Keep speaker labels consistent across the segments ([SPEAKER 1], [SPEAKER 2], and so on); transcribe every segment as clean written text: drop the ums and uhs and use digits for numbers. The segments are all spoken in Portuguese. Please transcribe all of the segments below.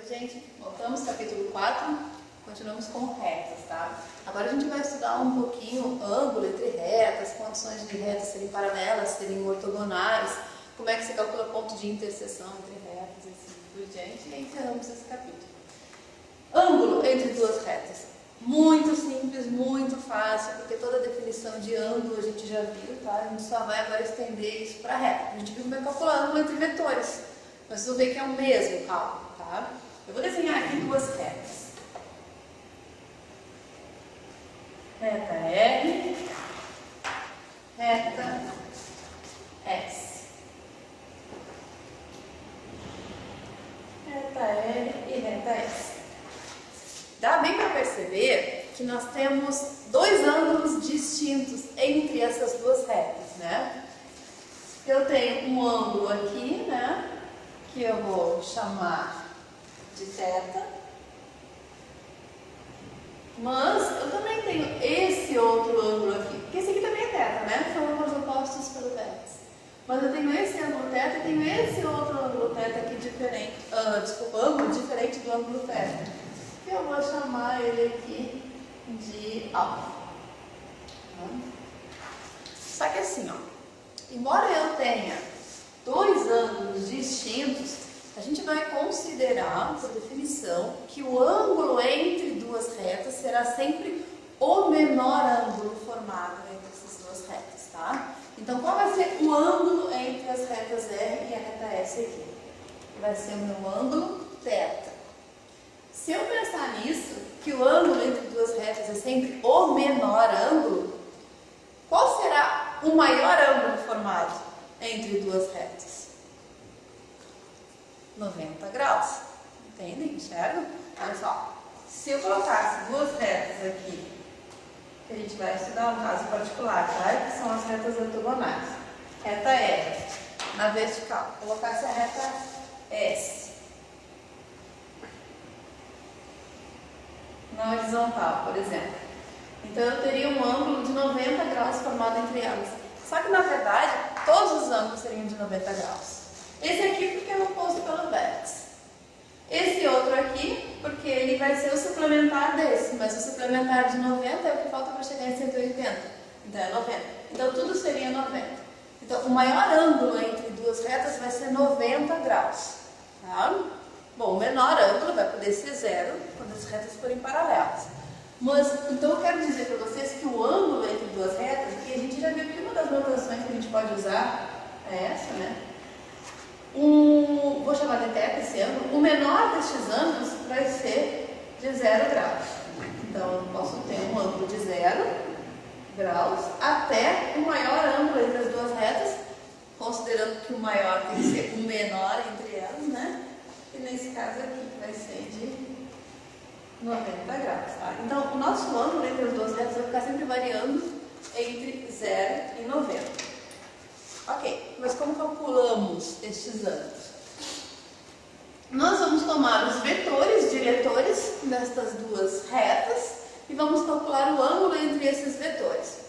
[SPEAKER 1] gente, voltamos capítulo 4, continuamos com retas, tá? Agora a gente vai estudar um pouquinho ângulo entre retas, condições de retas serem paralelas, serem ortogonais, como é que se calcula ponto de interseção entre retas e assim por diante, e encerramos esse capítulo. Ângulo entre duas retas. Muito simples, muito fácil, porque toda a definição de ângulo a gente já viu, tá? A gente só vai agora estender isso para reta. A gente viu como é calcular ângulo entre vetores, mas vocês vão ver que é o mesmo cálculo, tá? Eu vou desenhar aqui duas retas. Reta R, reta S. Reta R e reta S. Dá bem para perceber que nós temos dois ângulos distintos entre essas duas retas, né? Eu tenho um ângulo aqui, né? Que eu vou chamar de θ. Mas eu também tenho esse outro ângulo aqui, porque esse aqui também é θ, né? São ângulos opostos pelo vértice. Mas eu tenho esse ângulo θ e tenho esse outro ângulo θ aqui diferente, ângulo diferente do ângulo θ. Eu vou chamar ele aqui de alfa. Só que assim, ó, embora eu tenha dois ângulos distintos, a gente vai considerar, por definição, que o ângulo entre duas retas será sempre o menor ângulo formado entre essas duas retas, tá? Então, qual vai ser o ângulo entre as retas R e a reta S aqui? Vai ser o meu ângulo θ. Se eu pensar nisso, que o ângulo entre duas retas é sempre o menor ângulo, qual será o maior ângulo formado entre duas retas? 90 graus. Entendem? Enxergam? Olha só. Se eu colocasse duas retas aqui, que a gente vai estudar um caso particular, tá? Que são as retas ortogonais. Reta R na vertical. Colocasse a reta S na horizontal, por exemplo. Então eu teria um ângulo de 90 graus formado entre elas. Só que na verdade, todos os ângulos seriam de 90 graus. Esse aqui porque é oposto pelo vértice. Esse outro aqui porque ele vai ser o suplementar desse, mas o suplementar de 90 é o que falta para chegar em 180. Então é 90. Então tudo seria 90. Então o maior ângulo entre duas retas vai ser 90 graus. Tá? Bom, o menor ângulo vai poder ser zero quando as retas forem paralelas. Mas, então eu quero dizer para vocês que o ângulo entre duas retas, que a gente já viu que uma das notações que a gente pode usar é essa, né? Vou chamar de θ esse ângulo. O menor destes ângulos vai ser de 0 graus. Então eu posso ter um ângulo de 0 graus até o maior ângulo entre as duas retas, considerando que o maior tem que ser o menor entre elas, né? E nesse caso aqui vai ser de 90 graus, tá? Então, o nosso ângulo entre as duas retas vai ficar sempre variando entre 0 e 90. Ok, mas como calculamos estes ângulos? Nós vamos tomar os vetores diretores destas duas retas e vamos calcular o ângulo entre esses vetores.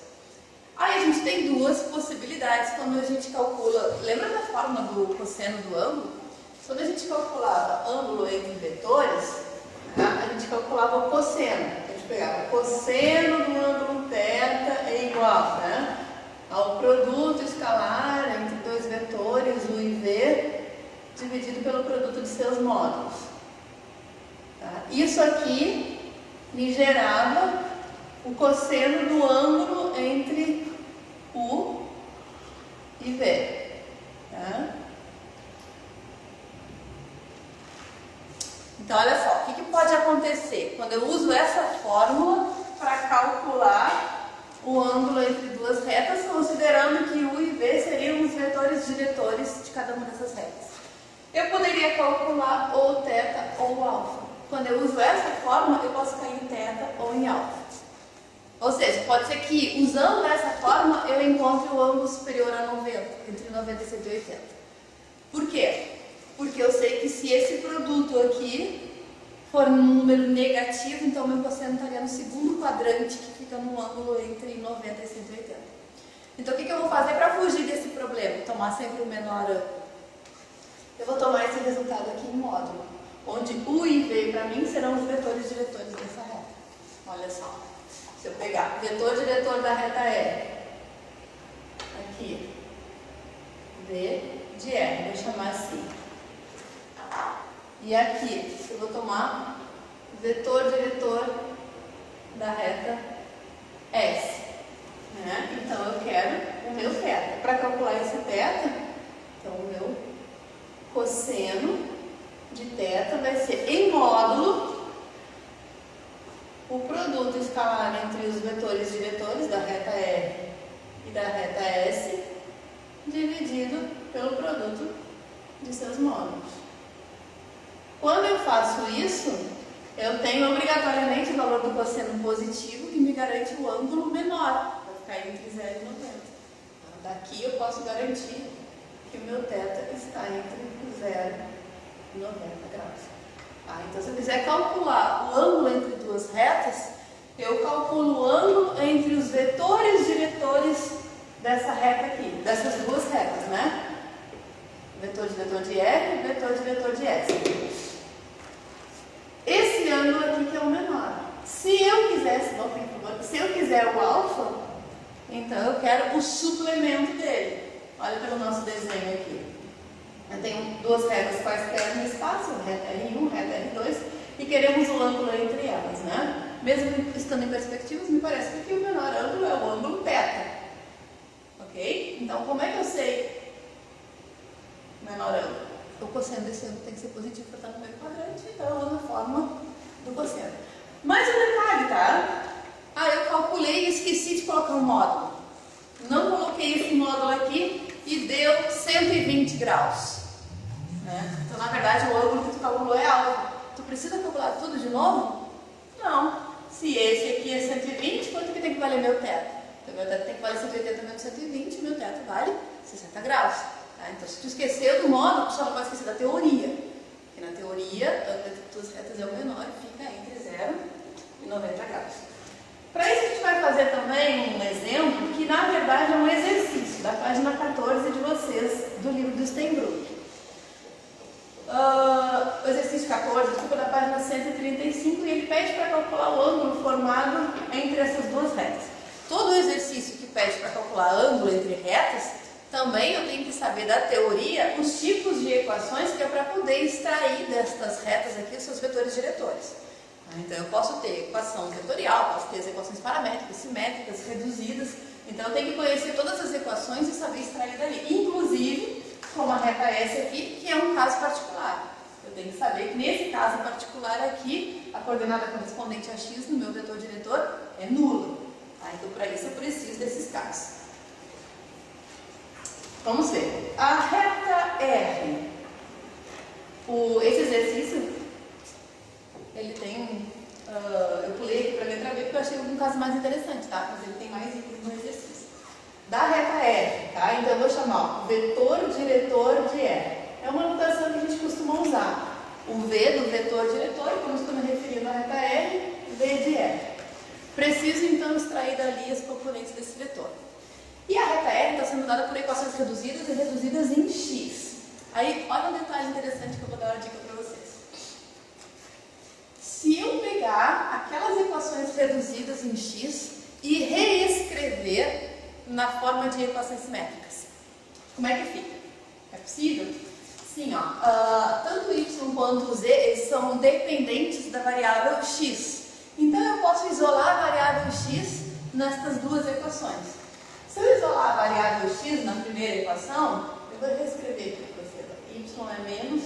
[SPEAKER 1] Aí a gente tem duas possibilidades quando a gente calcula. Lembra da fórmula do cosseno do ângulo? Quando a gente calculava ângulo entre vetores, a gente calculava o cosseno. A gente pegava o cosseno do ângulo θ é igual, né, ao produto escalar entre dois vetores, u e v, dividido pelo produto de seus módulos. Tá? Isso aqui me gerava o cosseno do ângulo entre u e v. Tá? Então, olha só, o que pode acontecer quando eu uso essa fórmula para calcular o ângulo entre duas retas, considerando que u e v seriam os vetores diretores de cada uma dessas retas. Eu poderia calcular ou θ ou alfa. Quando eu uso essa fórmula, eu posso cair em θ ou em alfa. Ou seja, pode ser que, usando essa fórmula, eu encontre o ângulo superior a 90, entre 90 e 180. Por quê? Porque eu sei que se esse produto aqui for um número negativo, então meu cosseno estaria no segundo quadrante, que fica no ângulo entre 90 e 180. Então o que eu vou fazer para fugir desse problema? Tomar sempre o menor ângulo. Eu vou tomar esse resultado aqui em módulo. onde U e V para mim serão os vetores diretores dessa reta. Olha só, se eu pegar vetor diretor da reta E, aqui, V de R, vou chamar assim. E aqui, eu vou tomar vetor diretor da reta S. Né? Então, eu quero o meu θ. Para calcular esse θ, então o meu cosseno de θ vai ser, em módulo, o produto escalar entre os vetores diretores da reta R e da reta S, dividido pelo produto de seus módulos. Quando eu faço isso, eu tenho obrigatoriamente o valor do cosseno positivo, que me garante o ângulo menor, vai ficar entre 0 e 90. Então, daqui eu posso garantir que o meu θ está entre 0 e 90 graus. Então, se eu quiser calcular o ângulo entre duas retas, eu calculo o ângulo entre os vetores diretores dessa reta aqui, dessas duas retas, né? Vetor diretor de R e vetor diretor de S. Esse ângulo aqui que é o menor. Se eu quisesse, se eu quiser o alfa, então eu quero o suplemento dele. Olha pelo nosso desenho aqui. Eu tenho duas retas quaisquer no espaço, reta R1, reta R2, e queremos o ângulo entre elas, né? Mesmo estando em perspectivas, me parece que aqui o menor ângulo é o ângulo θ. Ok? Então, como é que eu sei o menor ângulo? O cosseno desse ângulo tem que ser positivo para estar no meio quadrante, então eu uso a fórmula do cosseno. Mais um detalhe, tá? Eu calculei e esqueci de colocar um módulo. Não coloquei esse módulo aqui e deu 120 graus. Né? Então, na verdade, o ângulo que tu calculou é alfa. Tu precisa calcular tudo de novo? Não. Se esse aqui é 120, quanto que tem que valer meu θ? Então, meu θ tem que valer 180 menos 120, meu θ vale 60 graus. Tá? Então, se tu esqueceu do módulo, tu só não pode esquecer da teoria. Porque na teoria, o ângulo entre duas retas é o menor e fica entre 0 e 90 graus. Para isso, a gente vai fazer também um exemplo que, na verdade, é um exercício da página 14 de vocês, do livro do Steinbrück. O exercício 14, desculpa, da página 135, e ele pede para calcular o ângulo formado entre essas duas retas. Todo exercício que pede para calcular ângulo entre retas, também eu tenho que saber da teoria os tipos de equações que é para poder extrair destas retas aqui os seus vetores diretores. Então, eu posso ter equação vetorial, posso ter as equações paramétricas, simétricas, reduzidas. Então, eu tenho que conhecer todas as equações e saber extrair dali. Inclusive, como a reta S aqui, que é um caso particular. Eu tenho que saber que nesse caso particular aqui, a coordenada correspondente a x no meu vetor diretor é nula. Então, para isso, eu preciso desses casos. Vamos ver. A reta R. Esse exercício, ele tem... eu pulei aqui para a letra B porque eu achei um caso mais interessante, tá? Mas ele tem mais itens no exercício. Da reta R, tá? Então eu vou chamar o vetor diretor de R. É uma notação que a gente costuma usar. O V do vetor diretor, como estou me referindo à reta R, V de R. Preciso então extrair dali as componentes desse vetor. E a reta R está sendo dada por equações reduzidas e reduzidas em x. Aí, olha um detalhe interessante que eu vou dar uma dica para vocês. Se eu pegar aquelas equações reduzidas em x e reescrever na forma de equações simétricas, como é que fica? É possível? Sim, tanto y quanto z eles são dependentes da variável x. Então eu posso isolar a variável x nestas duas equações. Se eu isolar a variável x na primeira equação, eu vou reescrever aqui para você. Y é menos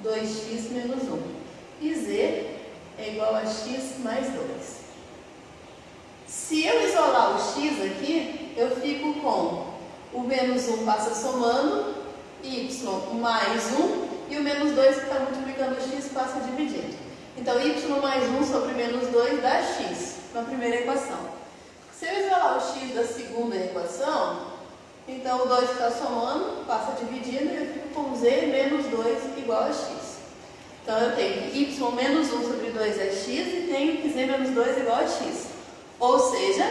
[SPEAKER 1] 2x menos 1. E z é igual a x mais 2. Se eu isolar o x aqui, eu fico com o menos 1 passa somando, y mais 1, e o menos 2 que está multiplicando o x passa dividindo. Então, y mais 1 sobre menos 2 dá x, na primeira equação. Se eu isolar o x da segunda equação, então o 2 que está somando passa dividindo, e eu fico com z menos 2 igual a x. Então, eu tenho que y menos 1 sobre 2 é x e tenho que z menos 2 é igual a x. Ou seja,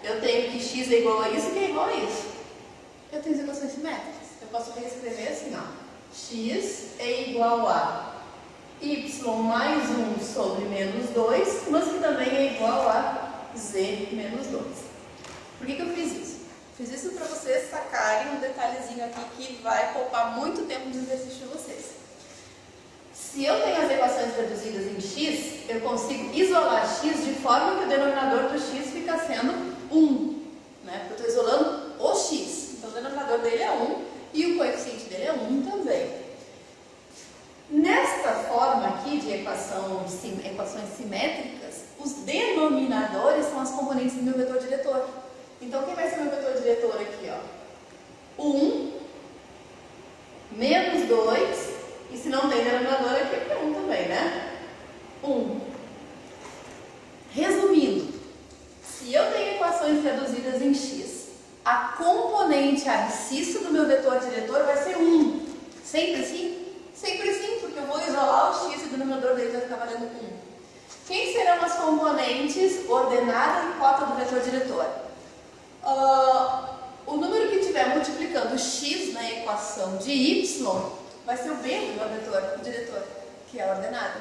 [SPEAKER 1] eu tenho que x é igual a isso, que é igual a isso. Eu tenho as equações simétricas. Eu posso reescrever assim, x é igual a y mais 1 sobre menos 2, mas que também é igual a z menos 2. Por que eu fiz isso? Fiz isso para vocês sacarem um detalhezinho aqui que vai poupar muito tempo de exercício de vocês. Se eu tenho as equações reduzidas em x, eu consigo isolar x de forma que o denominador do x fica sendo 1. Né? Porque eu estou isolando o x. Então o denominador dele é 1 e o coeficiente dele é 1 também. Nesta forma aqui de equações simétricas, os denominadores são as componentes do meu vetor diretor. Então, quem vai ser meu vetor diretor aqui? Ó? 1, menos 2, e se não tem denominador aqui, é 1 também, né? 1. Resumindo, se eu tenho equações reduzidas em x, a componente abscissa do meu vetor diretor vai ser 1. Sempre assim? Sempre sim, porque eu vou isolar o x e o denominador dele vai ficar valendo 1. Quem serão as componentes ordenada e cota do vetor diretor? O número que estiver multiplicando x na equação de y vai ser o b do meu vetor diretor, que é ordenada.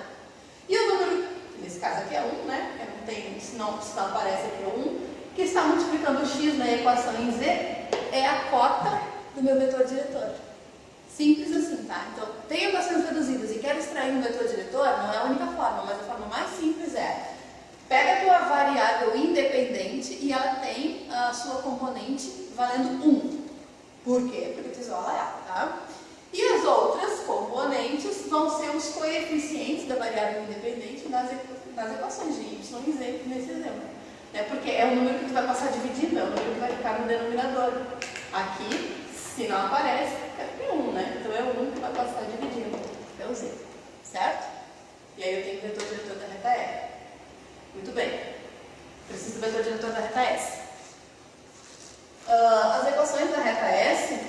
[SPEAKER 1] E o número, que nesse caso aqui é 1, né? Eu não tenho, se não aparece aqui é 1, que está multiplicando x na equação em z, é a cota do meu vetor diretor. Simples assim, tá? Então, tenho equações reduzidas e quero extrair um vetor diretor, não é a única forma, mas a forma mais simples é: pega a tua variável independente e ela tem a sua componente valendo 1. Por quê? Porque tu isola ela, tá? E as outras componentes vão ser os coeficientes da variável independente nas equações de y e z, nesse exemplo. Né? Porque é o número que tu vai passar dividindo, é o número que vai ficar no denominador. Aqui, se não aparece, é 1, né? Então é o 1 que vai passar dividindo, é o z, certo? E aí eu tenho o vetor diretor da reta E. Muito bem. Preciso do vetor diretor da reta S. As equações da reta S,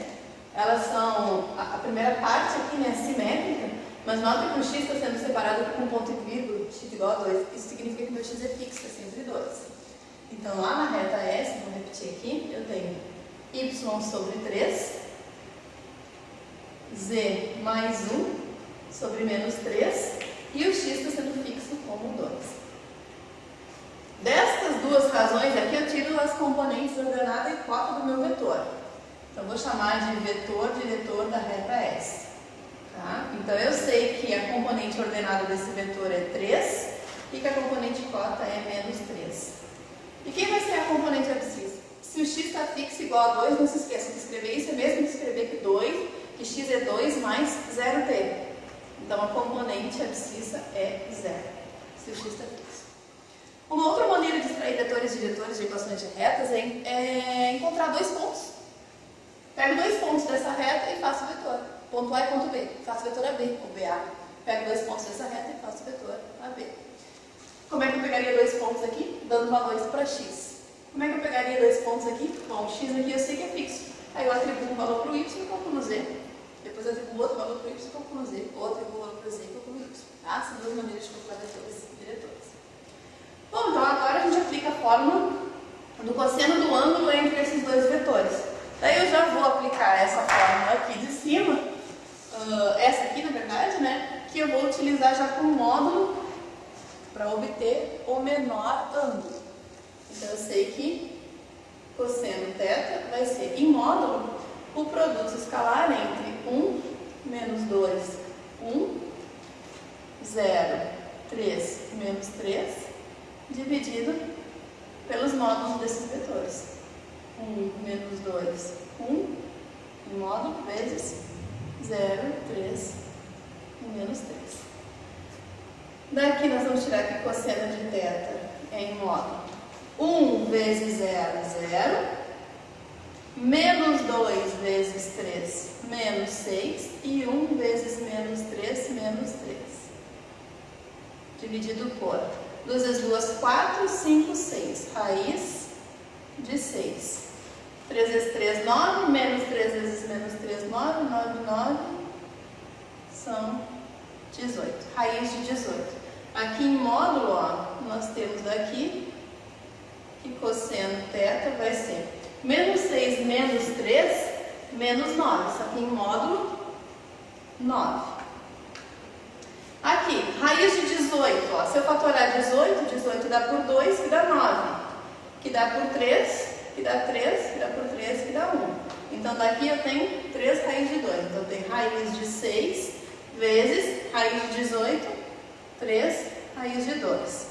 [SPEAKER 1] elas são, a primeira parte aqui, né, simétrica, mas nota que o x está sendo separado por um ponto e vírgula, x igual a 2. Isso significa que meu x é fixo, é sempre 2. Então lá na reta S, vou repetir aqui, eu tenho y sobre 3, z mais 1 sobre menos 3, e o x está sendo fixo como 2. Destas duas razões aqui, eu tiro as componentes ordenada e cota do meu vetor. Então, vou chamar de vetor diretor da reta S. Tá? Então, eu sei que a componente ordenada desse vetor é 3 e que a componente cota é menos 3. E quem vai ser a componente abscissa? Se o x está fixo igual a 2, não se esqueça de escrever isso, é mesmo que escrever que x é 2 mais 0t. Então, a componente abscissa é 0, se o x está fixo. Uma outra maneira de extrair vetores diretores de equações de retas é encontrar dois pontos. Pego dois pontos dessa reta e faço o vetor. Ponto A e ponto B. Faço o vetor AB, ou BA. Pego dois pontos dessa reta e faço o vetor AB. Como é que eu pegaria dois pontos aqui? Dando valores para x. Como é que eu pegaria dois pontos aqui? Bom, o x aqui eu sei que é fixo. Aí eu atribuo um valor para o y e calculo z. Depois eu atribuo outro valor para o y e calculo z. Ou atribuo valor para z e calculo y. Tá? São duas maneiras de calcular vetores diretores. Bom, então agora a gente aplica a fórmula do cosseno do ângulo entre esses dois vetores. Daí eu já vou aplicar essa fórmula aqui de cima, essa aqui na verdade, né? Que eu vou utilizar já como módulo para obter o menor ângulo. Então eu sei que cosseno θ vai ser em módulo o produto escalar entre 1 menos 2, 1, 0, 3, menos 3, dividido pelos módulos desses vetores. 1 menos 2, 1, em módulo, vezes 0, 3 e menos 3. Daqui nós vamos tirar que cosseno de θ é em módulo 1 vezes 0, 0, menos 2 vezes 3, menos 6, e 1 vezes menos 3, menos 3. Dividido por 2 vezes 2, 4, 5, 6. Raiz de 6. 3 vezes 3, 9. Menos 3 vezes menos 3, 9. 9, 9. São 18. Raiz de 18. Aqui em módulo, ó, nós temos aqui que cosseno θ vai ser menos 6 menos 3, menos 9. Isso aqui em módulo 9. Aqui, Raiz de 18, ó, se eu fatorar 18, 18 dá por 2, que dá 9, que dá por 3, que dá 3, que dá por 3, que dá 1. Então daqui eu tenho 3 raízes de 2. Então eu tenho raiz de 6 vezes raiz de 18, 3 raiz de 2.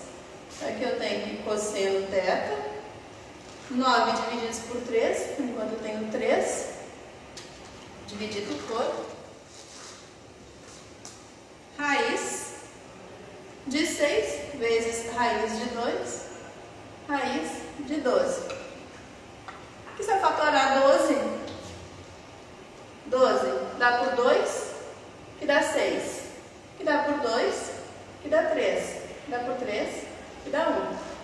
[SPEAKER 1] Aqui eu tenho que cosseno θ, 9 divididos por 3, por enquanto eu tenho 3, dividido por raiz de 6 vezes raiz de 2, raiz de 12. Aqui se eu fatorar 12, 12 dá por 2, que dá 6, que dá por 2, que dá 3, que dá por 3, que dá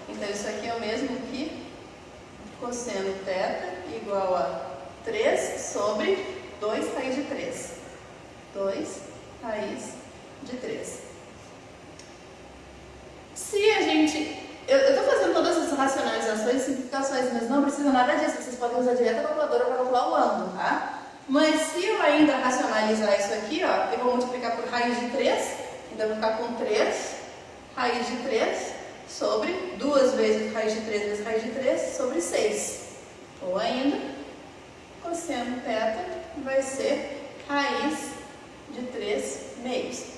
[SPEAKER 1] 1. Então isso aqui é o mesmo que cosseno θ igual a 3 sobre 2 raiz de 3. 2 raiz de 3. Se a gente... Eu estou fazendo todas essas racionalizações e simplificações, mas não precisa nada disso. Vocês podem usar direto a calculadora para calcular o ângulo, tá? Mas se eu ainda racionalizar isso aqui, ó, eu vou multiplicar por raiz de 3, então eu vou ficar com 3 raiz de 3 sobre 2 vezes raiz de 3 vezes raiz de 3 sobre 6. Ou ainda, cosseno θ vai ser raiz de 3 meios.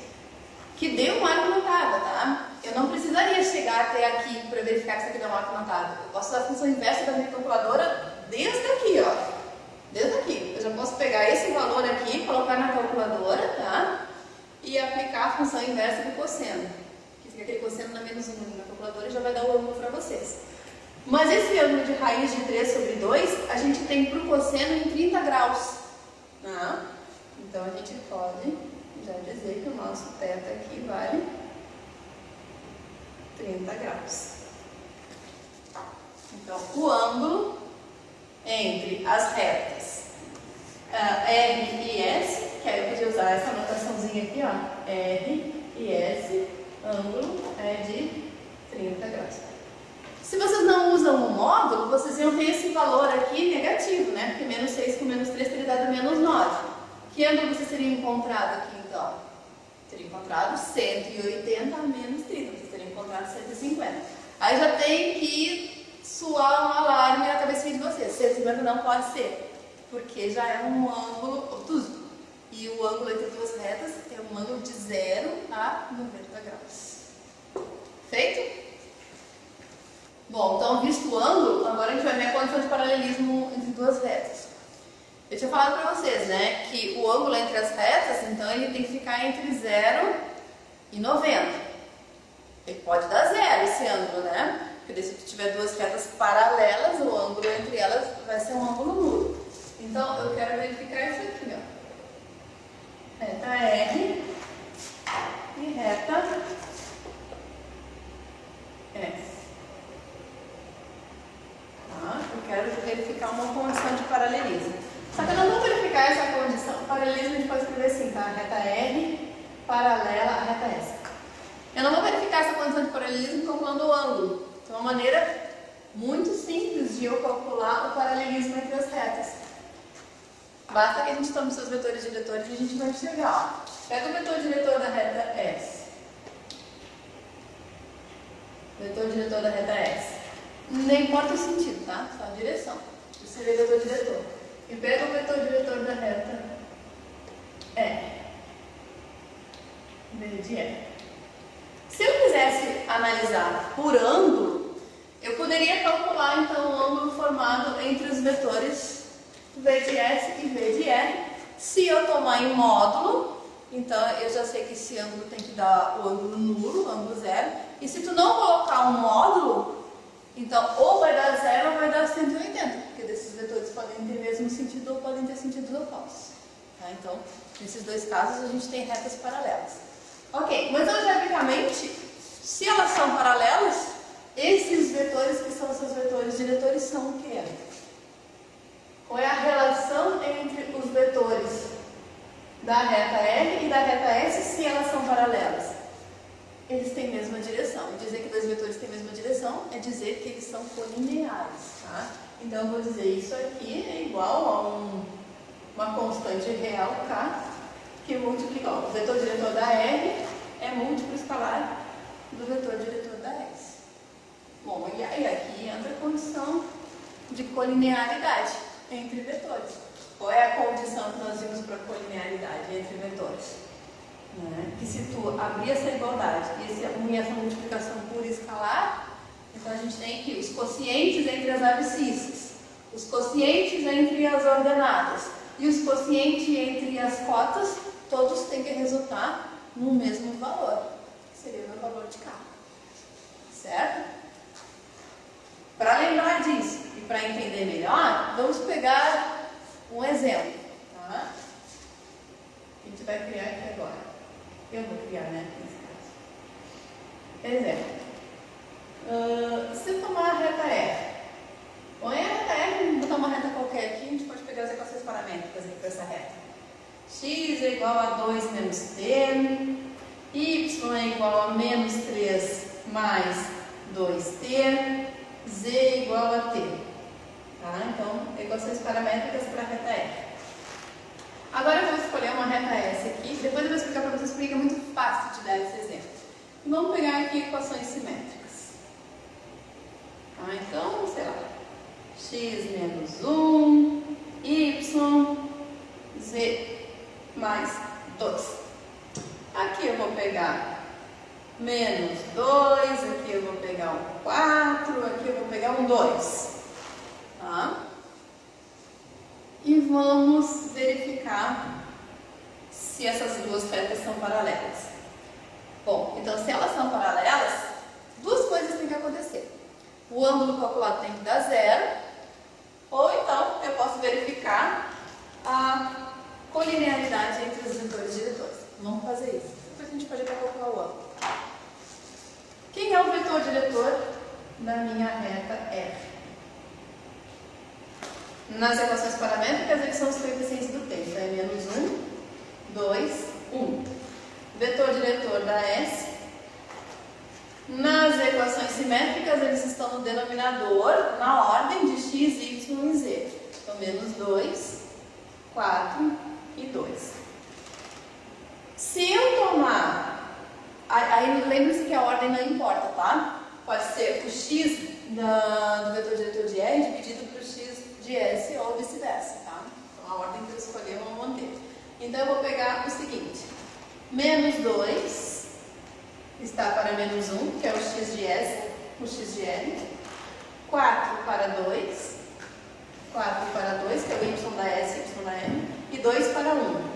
[SPEAKER 1] Que deu um arco notável, tá? Eu não precisaria chegar até aqui para verificar que isso aqui deu um arco notável. Eu posso usar a função inversa da minha calculadora desde aqui, ó. Desde aqui. Eu já posso pegar esse valor aqui, colocar na calculadora, tá? E aplicar a função inversa do cosseno. Que fica aquele cosseno na menos 1 na calculadora e já vai dar o ângulo para vocês. Mas esse ângulo de raiz de 3 sobre 2, a gente tem para o cosseno em 30 graus. Tá? Então a gente pode já dizer que o nosso θ aqui vale 30 graus. Então, o ângulo entre as retas R e S, que aí eu podia usar essa anotaçãozinha aqui, ó, R e S, ângulo é de 30 graus. Se vocês não usam o módulo, vocês iam ter esse valor aqui negativo, né? Porque menos 6 com menos 3 teria dado menos 9. Que ângulo vocês teriam encontrado aqui, então? Teria encontrado 180 a menos 30, vocês teriam encontrado 150. Aí já tem que soar um alarme na cabecinha de vocês. 150 não pode ser, porque já é um ângulo obtuso. E o ângulo entre duas retas é um ângulo de 0 a 90 graus. Feito? Bom, então visto o ângulo, agora a gente vai ver a condição de paralelismo entre duas retas. Eu tinha falado para vocês, né, que o ângulo entre as retas, então ele tem que ficar entre 0 e 90. Ele pode dar 0 esse ângulo, né? Porque se tu tiver duas retas paralelas, o ângulo entre elas vai ser um ângulo nulo. Então eu quero verificar isso aqui, ó. Reta R e reta S. Tá? Eu quero verificar uma condição de paralelismo. Só que eu não vou verificar essa condição. Paralelismo a gente pode escrever assim, tá? Reta R paralela à reta S. Eu não vou verificar essa condição de paralelismo calculando o ângulo. Então é uma maneira muito simples de eu calcular o paralelismo entre as retas. Basta que a gente tome seus vetores diretores e a gente vai chegar. Ó. Pega o vetor diretor da reta S. Vetor diretor da reta S. Não importa o sentido, tá? Só a direção. Isso seria vetor diretor. E pega o vetor diretor da reta E. V de E. Se eu quisesse analisar por ângulo, eu poderia calcular então o ângulo formado entre os vetores V de S e V de E. Se eu tomar em módulo, então eu já sei que esse ângulo tem que dar o ângulo nulo, o ângulo zero. E se tu não colocar um módulo, então ou vai dar zero ou vai dar 180, porque desses vetores podem ter mesmo sentido ou podem ter sentidos opostos. Tá? Então, nesses dois casos a gente tem retas paralelas. Ok, mas algebricamente, se elas são paralelas, esses vetores que são seus vetores diretores são o quê? Qual é a relação entre os vetores da reta R e da reta S se elas são paralelas? Eles têm a mesma direção. E dizer que dois vetores têm a mesma direção é dizer que eles são colineares. Tá? Então eu vou dizer isso aqui é igual a uma constante real K, que multiplica o vetor diretor da R é múltiplo escalar do vetor diretor da S. Bom, e aí aqui entra a condição de colinearidade entre vetores. Qual é a condição que nós vimos para colinearidade entre vetores? Que se tu abrir essa igualdade e essa multiplicação por escalar, então a gente tem aqui os quocientes entre as abscissas, os quocientes entre as ordenadas e os quocientes entre as cotas, todos têm que resultar no mesmo valor, que seria o meu valor de K. Certo? Para lembrar disso e para entender melhor, vamos pegar um exemplo. Tá? A gente vai criar aqui agora. Eu vou criar, né? Nesse caso. Exemplo. Se eu tomar a reta R, põe a reta R, vou botar uma reta qualquer aqui, a gente pode pegar as equações paramétricas aqui para essa reta. X é igual a 2 menos t, y é igual a menos 3 mais 2t, z é igual a t. Tá? Então, equações paramétricas para a reta R. Agora eu vou escolher uma reta S aqui, depois eu vou explicar para vocês porque é muito fácil de dar esse exemplo. Vamos pegar aqui equações simétricas. Tá? Então, sei lá, x menos 1, y, z mais 2. Aqui eu vou pegar menos 2, aqui eu vou pegar um 4, aqui eu vou pegar um 2. Tá? E vamos verificar se essas duas retas são paralelas. Bom, então se elas são paralelas, duas coisas têm que acontecer. O ângulo calculado tem que dar zero, ou então eu posso verificar a colinearidade entre os vetores diretores. Vamos fazer isso. Depois a gente pode até calcular o ângulo. Quem é o vetor diretor da minha reta R? Nas equações paramétricas, eles são os coeficientes do tempo. É menos 1, 2, 1. Vetor diretor da S. Nas equações simétricas, eles estão no denominador, na ordem de x, y e z. Então, menos 2, 4 e 2. Se eu tomar... Aí lembre-se que a ordem não importa, tá? Pode ser o x do vetor diretor de R dividido por x de S ou vice-versa, tá? Então a ordem que eu escolher eu vou manter. Então eu vou pegar o seguinte: menos 2 está para menos 1, que é o x de S, o x de L. 4 para 2, 4 para 2, que é o y da S e o y da M. E 2 para 1,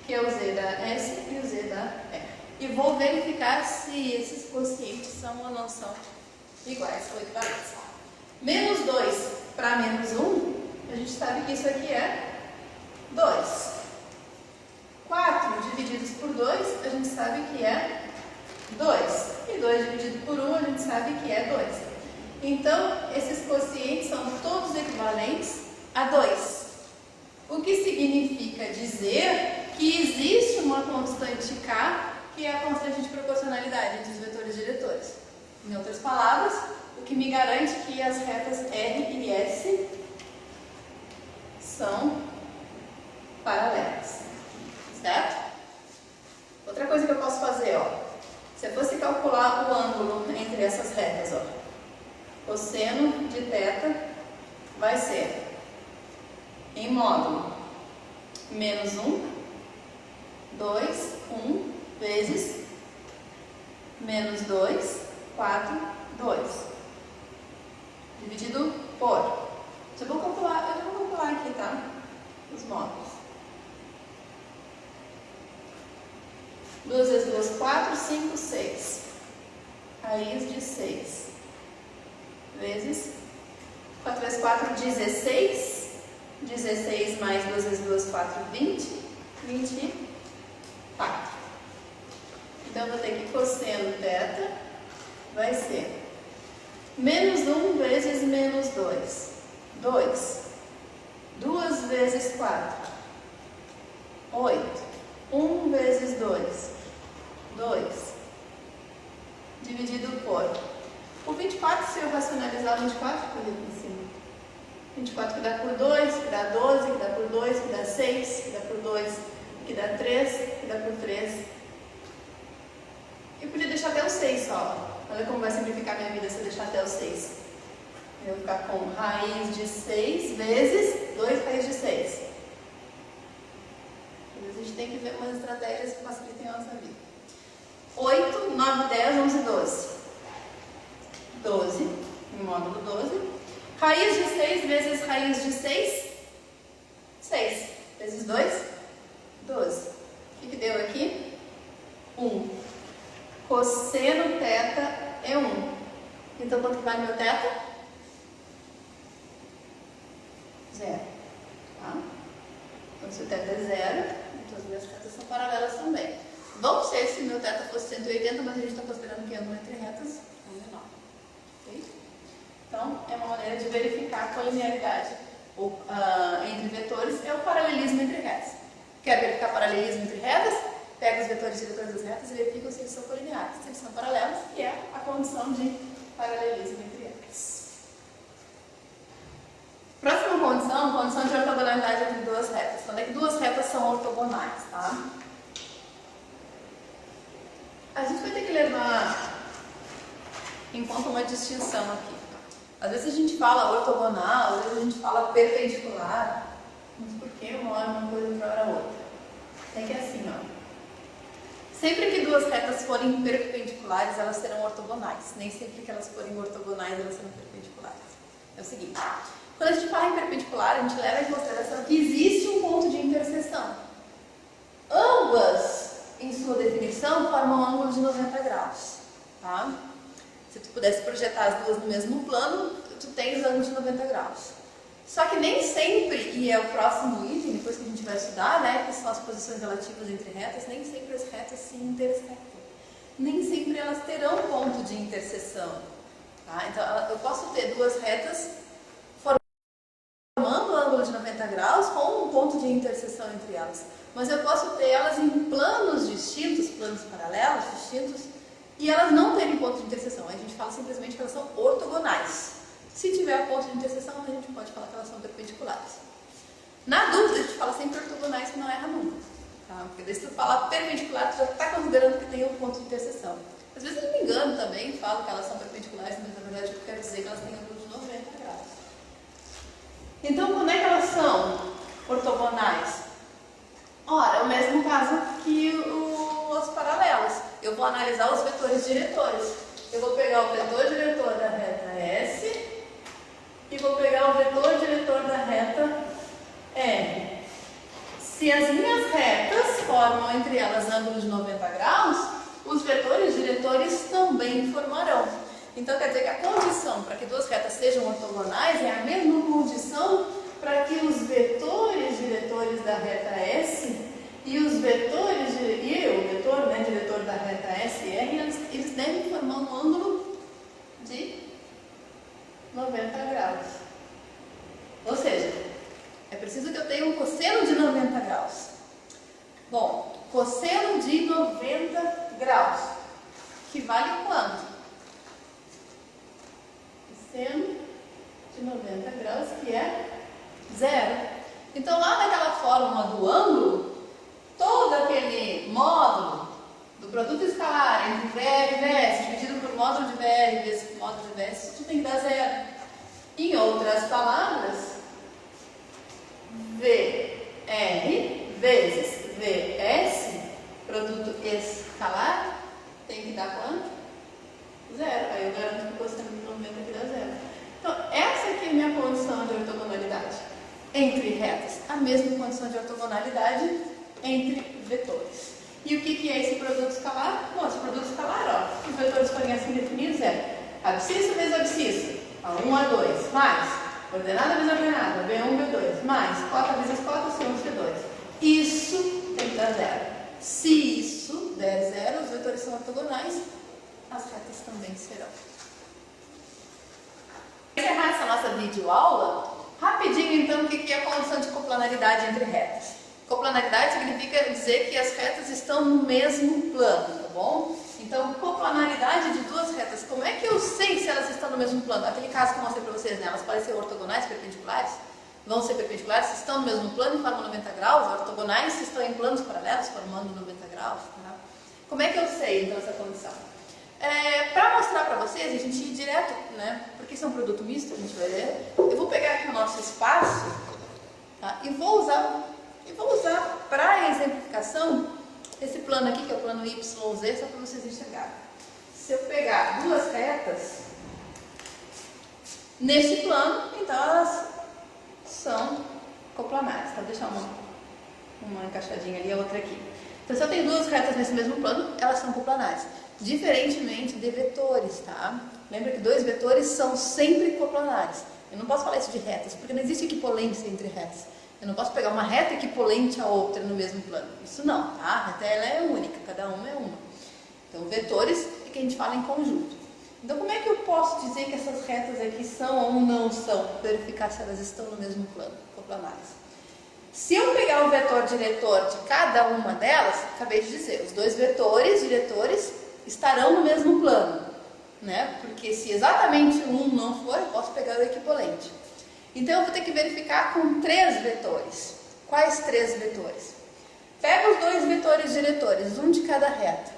[SPEAKER 1] que é o z da S e o z da R. E vou verificar se esses quocientes são ou não são iguais ou equivalentes. Menos 2 para menos 1, a gente sabe que isso aqui é 2. 4 divididos por 2, a gente sabe que é 2. E 2 dividido por 1, a gente sabe que é 2. Então, esses quocientes são todos equivalentes a 2. O que significa dizer que existe uma constante K, que é a constante de proporcionalidade entre os vetores diretores. Em outras palavras, o que me garante que as retas R e S são paralelas. Certo? Outra coisa que eu posso fazer, ó, se eu fosse calcular o ângulo entre essas retas, ó, cosseno de θ vai ser em módulo menos 1, 2, 1 vezes menos 2, 4, 2. Dividido por. Eu já vou calcular aqui, tá? Os módulos. 2 vezes 2, 4, 5, 6. Raiz de 6. Vezes 4 vezes 4, 16. 16 mais 2 vezes 2, 4, 20. 24. Então, eu vou ter que cosseno θ vai ser menos 1 vezes menos 2. 2. 2 vezes 4. 8. 1 vezes 2. 2. Dividido por. O 24, se eu racionalizar o 24, fica ali em cima. 24 que dá por 2, que dá 12, que dá por 2, que dá 6, que dá por 2, que dá 3, que dá por 3. deixar até o 6 só. Olha como vai simplificar minha vida se eu deixar até o 6. Eu vou ficar com raiz de 6 vezes 2 raiz de 6. A gente tem que ver umas estratégias que facilitem a nossa vida. 8, 9, 10, 11, 12. 12, módulo 12. Raiz de 6 vezes raiz de 6. 6 vezes 2, 12. O que deu aqui? 1. Cosseno θ é 1. Então, quanto que vale meu θ? 0. Tá? Então, se o θ é 0, então as minhas retas são paralelas também. Vamos ser se meu θ fosse 180, mas a gente está considerando que ângulo entre retas é menor. Ok? Então, é uma maneira de verificar a colinearidade entre vetores, é o paralelismo entre retas. Quer verificar paralelismo entre retas? Pega os vetores e diretores das retas e verifica se eles são colineares, se eles são paralelos, que é a condição de paralelismo entre retas. Próxima condição de ortogonalidade entre duas retas. Quando é que duas retas são ortogonais, tá? A gente vai ter que levar em conta uma distinção aqui. Às vezes a gente fala ortogonal, às vezes a gente fala perpendicular, mas por que uma hora uma coisa e outra hora outra? É que é assim, ó. Sempre que duas retas forem perpendiculares, elas serão ortogonais. Nem sempre que elas forem ortogonais, elas serão perpendiculares. É o seguinte, quando a gente fala em perpendicular, a gente leva em consideração que existe um ponto de interseção. Ambas, em sua definição, formam um ângulo de 90 graus. Tá? Se tu pudesse projetar as duas no mesmo plano, tu tens ângulo de 90 graus. Só que nem sempre, e é o próximo item, depois que a gente vai estudar, né, que são as posições relativas entre retas, nem sempre as retas se intersectam. Nem sempre elas terão ponto de interseção. Tá? Então, eu posso ter duas retas formando um ângulo de 90 graus com um ponto de interseção entre elas. Mas eu posso ter elas em planos distintos, planos paralelos distintos, e elas não terem ponto de interseção. A gente fala simplesmente que elas são ortogonais. Se tiver ponto de interseção, a gente pode falar que elas são perpendiculares. Na dúvida, a gente fala sempre ortogonais, que não erra nunca. Tá? Porque daí se tu falar perpendicular, tu já está considerando que tem um ponto de interseção. Às vezes eu me engano também, falo que elas são perpendiculares, mas na verdade eu quero dizer que elas têm ângulo de 90 graus. Então, quando é que elas são ortogonais? Ora, é o mesmo caso que os paralelos. Eu vou analisar os vetores diretores. Eu vou pegar o vetor diretor da reta S e vou pegar o vetor diretor da reta R. Se as minhas retas formam entre elas ângulos de 90 graus, os vetores diretores também formarão. Então, quer dizer que a condição para que duas retas sejam ortogonais é a mesma condição para que os vetores diretores da reta S e os vetores, o vetor, né, diretor da reta S e R, eles devem formar um ângulo de 90 graus. Ou seja, é preciso que eu tenha um cosseno de 90 graus. Bom, cosseno de 90 graus, que vale quanto? Cosseno de 90 graus, que é 0. Então, lá naquela fórmula do ângulo, todo aquele módulo do produto escalar entre VR e VS dividido por módulo de VR vezes módulo de VS, isso tem que dar 0. Em outras palavras, VR vezes VS, produto escalar, tem que dar quanto? 0. Aí eu garanto que o cosseno de 90 aqui dá 0. Então, essa aqui é a minha condição de ortogonalidade entre retas. A mesma condição de ortogonalidade entre vetores. E o que é esse produto escalar? Bom, esse produto escalar, ó, os vetores forem assim definidos, é abscissa vezes abscissa, A1, A2, mais ordenada vezes ordenada, B1, B2, mais cota vezes cota, C1, C2. Isso tem que dar 0. Se isso der 0, os vetores são ortogonais, as retas também serão. Para encerrar essa nossa videoaula, rapidinho então, o que é a condição de coplanaridade entre retas? Coplanaridade significa dizer que as retas estão no mesmo plano, tá bom? Então, coplanaridade de duas retas, como é que eu sei se elas estão no mesmo plano? Aquele caso que eu mostrei para vocês, né? Elas podem ser ortogonais, perpendiculares, vão ser perpendiculares, se estão no mesmo plano e formam 90 graus, ortogonais, se estão em planos paralelos, formando 90 graus, tá? Como é que eu sei, então, essa condição? Para mostrar para vocês, a gente ir direto, né? Porque isso é um produto misto, a gente vai ver. Eu vou pegar aqui o nosso espaço, tá? E vou usar para exemplificação esse plano aqui, que é o plano YZ, só para vocês enxergarem. Se eu pegar duas retas neste plano, então elas são coplanares. Tá? Vou deixar uma encaixadinha ali, a outra aqui. Então, se eu tenho duas retas nesse mesmo plano, elas são coplanares. Diferentemente de vetores, tá? Lembra que dois vetores são sempre coplanares. Eu não posso falar isso de retas, porque não existe equipolência entre retas. Eu não posso pegar uma reta equipolente a outra no mesmo plano. Isso não, tá? A reta ela é única, cada uma é uma. Então, vetores é que a gente fala em conjunto. Então, como é que eu posso dizer que essas retas aqui são ou não são? Verificar se elas estão no mesmo plano, coplanares. Se eu pegar o vetor diretor de cada uma delas, acabei de dizer, os dois vetores diretores estarão no mesmo plano, né? Porque se exatamente um não for, eu posso pegar o equipolente. Então, eu vou ter que verificar com três vetores. Quais três vetores? Pega os dois vetores diretores, um de cada reta.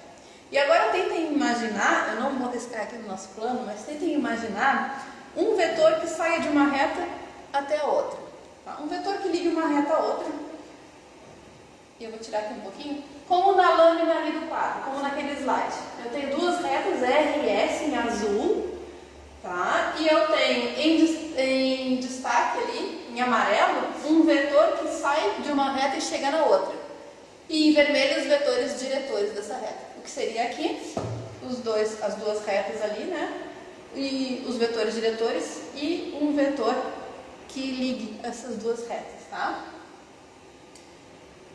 [SPEAKER 1] E agora tentem imaginar, eu não vou riscar aqui no nosso plano, mas tentem imaginar um vetor que saia de uma reta até a outra. Tá? Um vetor que ligue uma reta a outra. E eu vou tirar aqui um pouquinho. Como na lâmina ali do quadro, como naquele slide. Eu tenho duas retas R e S em azul. Tá? E eu tenho em destaque ali, em amarelo, um vetor que sai de uma reta e chega na outra. E em vermelho os vetores diretores dessa reta. O que seria aqui? As duas retas ali, né? E os vetores diretores e um vetor que ligue essas duas retas, tá?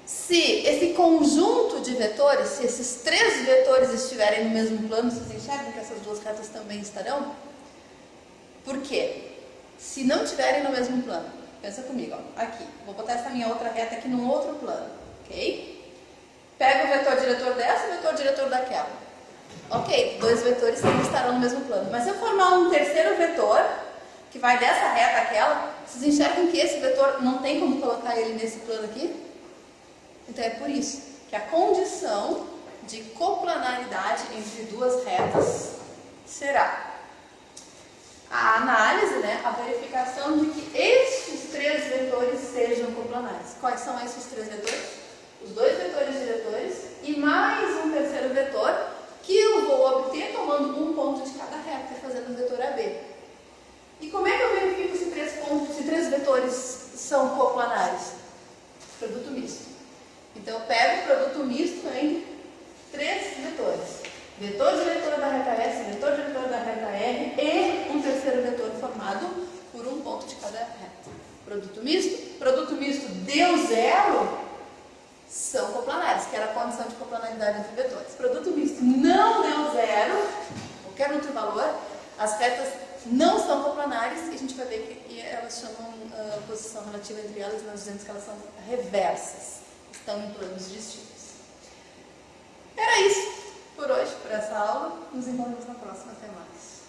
[SPEAKER 1] Se esse conjunto de vetores, se esses três vetores estiverem no mesmo plano, vocês enxergam que essas duas retas também estarão? Por quê? Se não estiverem no mesmo plano, pensa comigo, ó, aqui, vou botar essa minha outra reta aqui num outro plano, ok? Pega o vetor diretor dessa e o vetor diretor daquela. Ok, dois vetores sempre estarão no mesmo plano. Mas se eu formar um terceiro vetor, que vai dessa reta àquela, vocês enxergam que esse vetor não tem como colocar ele nesse plano aqui? Então é por isso que a condição de coplanaridade entre duas retas será a análise, né, a verificação de que estes três vetores sejam coplanares. Quais são esses três vetores? Os dois vetores diretores e mais um terceiro vetor que eu vou obter tomando um ponto de cada reta, fazendo o vetor AB. E como é que eu verifico se três vetores são coplanares? Produto misto. Então eu pego o produto misto entre três vetores. Vetor diretor da reta S, vetor diretor da reta R e um terceiro vetor formado por um ponto de cada reta. Produto misto deu zero, são coplanares, que era a condição de coplanaridade entre vetores. Produto misto não deu zero, qualquer outro valor, as retas não são coplanares e a gente vai ver que elas chamam posição relativa entre elas, nós dizemos que elas são reversas, estão em planos distintos. Era isso por hoje, por essa aula. Nos encontramos na próxima. Até mais.